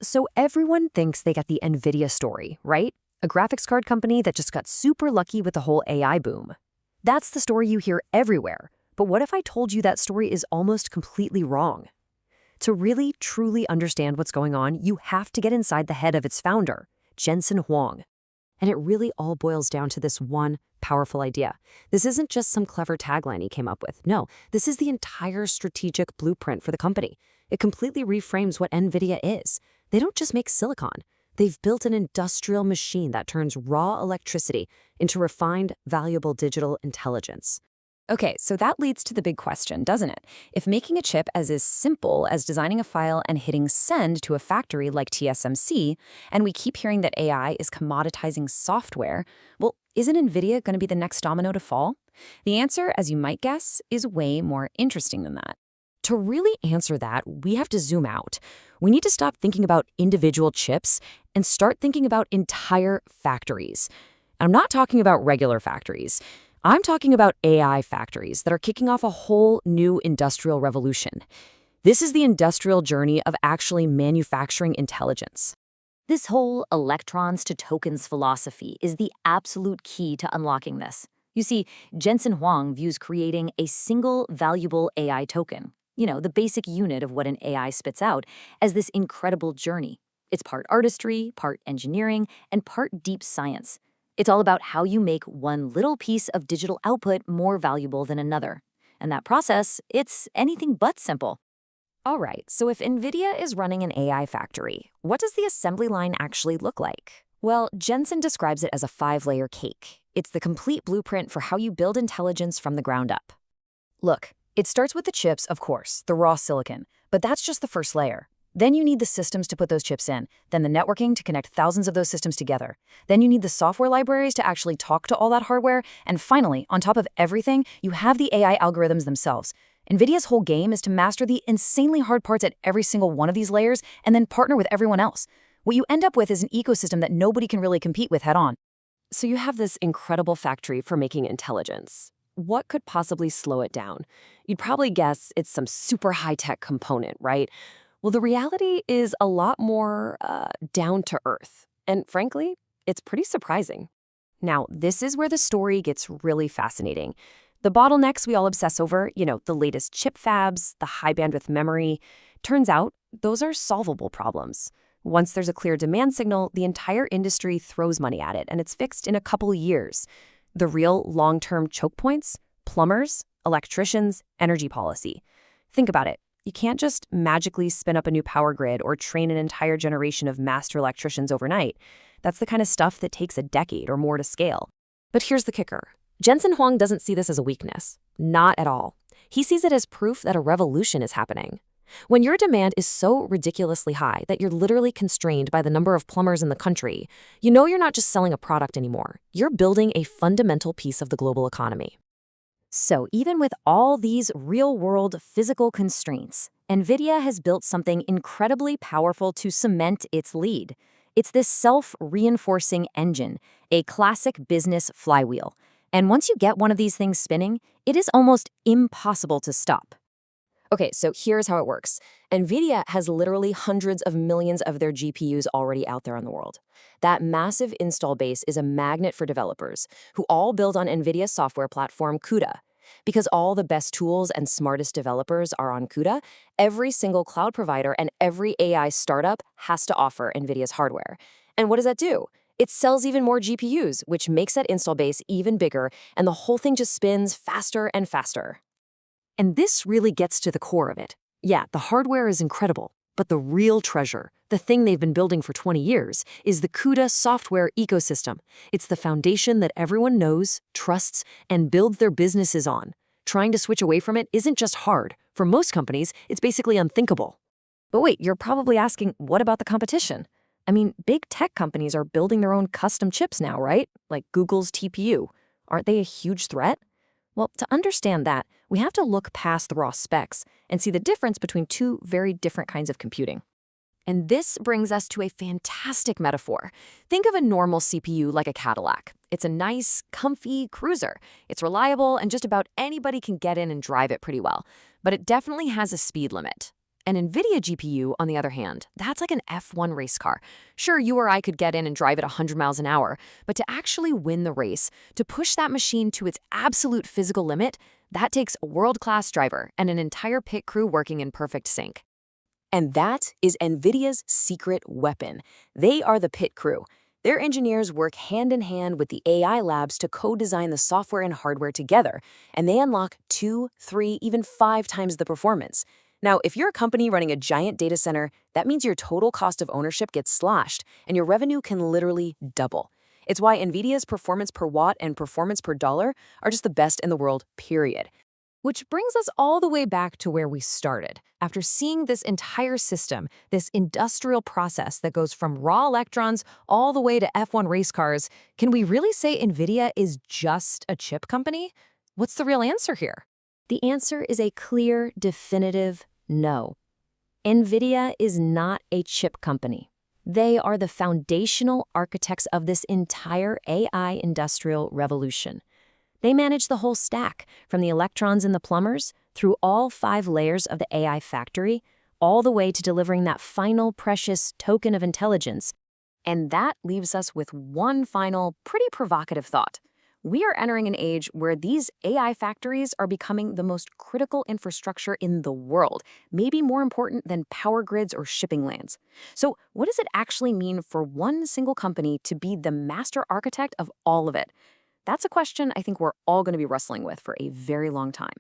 So everyone thinks they got the Nvidia story, right? A graphics card company that just got super lucky with the whole AI boom. That's the story you hear everywhere. But what if I told you that story is almost completely wrong? To really, truly understand what's going on, you have to get inside the head of its founder, Jensen Huang. And it really all boils down to this one powerful idea. This isn't just some clever tagline he came up with. No, this is the entire strategic blueprint for the company. It completely reframes what Nvidia is. They don't just make silicon. They've built an industrial machine that turns raw electricity into refined, valuable digital intelligence. Okay, so that leads to the big question, doesn't it? If making a chip as simple as designing a file and hitting send to a factory like TSMC, and we keep hearing that AI is commoditizing software, well, isn't Nvidia going to be the next domino to fall? The answer, as you might guess, is way more interesting than that. To really answer that, we have to zoom out. We need to stop thinking about individual chips and start thinking about entire factories. I'm not talking about regular factories. I'm talking about AI factories that are kicking off a whole new industrial revolution. This is the industrial journey of actually manufacturing intelligence. This whole electrons to tokens philosophy is the absolute key to unlocking this. You see, Jensen Huang views creating a single valuable AI token, the basic unit of what an AI spits out, as this incredible journey. It's part artistry, part engineering, and part deep science. It's all about how you make one little piece of digital output more valuable than another. And that process, it's anything but simple. All right, so if Nvidia is running an AI factory, what does the assembly line actually look like? Well, Jensen describes it as a 5-layer cake. It's the complete blueprint for how you build intelligence from the ground up. Look, it starts with the chips, of course, the raw silicon, but that's just the first layer. Then you need the systems to put those chips in, then the networking to connect thousands of those systems together. Then you need the software libraries to actually talk to all that hardware. And finally, on top of everything, you have the AI algorithms themselves. Nvidia's whole game is to master the insanely hard parts at every single one of these layers and then partner with everyone else. What you end up with is an ecosystem that nobody can really compete with head-on. So you have this incredible factory for making intelligence. What could possibly slow it down? You'd probably guess it's some super high-tech component, right? Well, the reality is a lot more down to earth. And frankly, it's pretty surprising. Now, this is where the story gets really fascinating. The bottlenecks we all obsess over, the latest chip fabs, the high bandwidth memory, turns out those are solvable problems. Once there's a clear demand signal, the entire industry throws money at it, and it's fixed in a couple years. The real long-term choke points? Plumbers, electricians, energy policy. Think about it. You can't just magically spin up a new power grid or train an entire generation of master electricians overnight. That's the kind of stuff that takes a decade or more to scale. But here's the kicker. Jensen Huang doesn't see this as a weakness. Not at all. He sees it as proof that a revolution is happening. When your demand is so ridiculously high that you're literally constrained by the number of plumbers in the country, you're not just selling a product anymore. You're building a fundamental piece of the global economy. So even with all these real-world physical constraints, Nvidia has built something incredibly powerful to cement its lead. It's this self-reinforcing engine, a classic business flywheel. And once you get one of these things spinning, it is almost impossible to stop. Okay, so here's how it works. Nvidia has literally hundreds of millions of their GPUs already out there in the world. That massive install base is a magnet for developers who all build on Nvidia's software platform CUDA. Because all the best tools and smartest developers are on CUDA, every single cloud provider and every AI startup has to offer Nvidia's hardware. And what does that do? It sells even more GPUs, which makes that install base even bigger, and the whole thing just spins faster and faster. And this really gets to the core of it. Yeah, the hardware is incredible, but the real treasure, the thing they've been building for 20 years, is the CUDA software ecosystem. It's the foundation that everyone knows, trusts, and builds their businesses on. Trying to switch away from it isn't just hard. For most companies, it's basically unthinkable. But wait, you're probably asking, what about the competition? I mean, big tech companies are building their own custom chips now, right? Like Google's TPU. Aren't they a huge threat? Well, to understand that, we have to look past the raw specs and see the difference between two very different kinds of computing. And this brings us to a fantastic metaphor. Think of a normal CPU like a Cadillac. It's a nice, comfy cruiser. It's reliable, and just about anybody can get in and drive it pretty well. But it definitely has a speed limit. An Nvidia GPU, on the other hand, that's like an F1 race car. Sure, you or I could get in and drive at 100 miles an hour, but to actually win the race, to push that machine to its absolute physical limit, that takes a world-class driver and an entire pit crew working in perfect sync. And that is Nvidia's secret weapon. They are the pit crew. Their engineers work hand in hand with the AI labs to co-design the software and hardware together, and they unlock 2, 3, even 5 times the performance. Now, if you're a company running a giant data center, that means your total cost of ownership gets slashed, and your revenue can literally double. It's why Nvidia's performance per watt and performance per dollar are just the best in the world, period. Which brings us all the way back to where we started. After seeing this entire system, this industrial process that goes from raw electrons all the way to F1 race cars, can we really say Nvidia is just a chip company? What's the real answer here? The answer is a clear, definitive no. Nvidia is not a chip company. They are the foundational architects of this entire AI industrial revolution. They manage the whole stack, from the electrons in the plumbers, through all 5 layers of the AI factory, all the way to delivering that final precious token of intelligence. And that leaves us with one final, pretty provocative thought. We are entering an age where these AI factories are becoming the most critical infrastructure in the world, maybe more important than power grids or shipping lanes. So what does it actually mean for one single company to be the master architect of all of it? That's a question I think we're all going to be wrestling with for a very long time.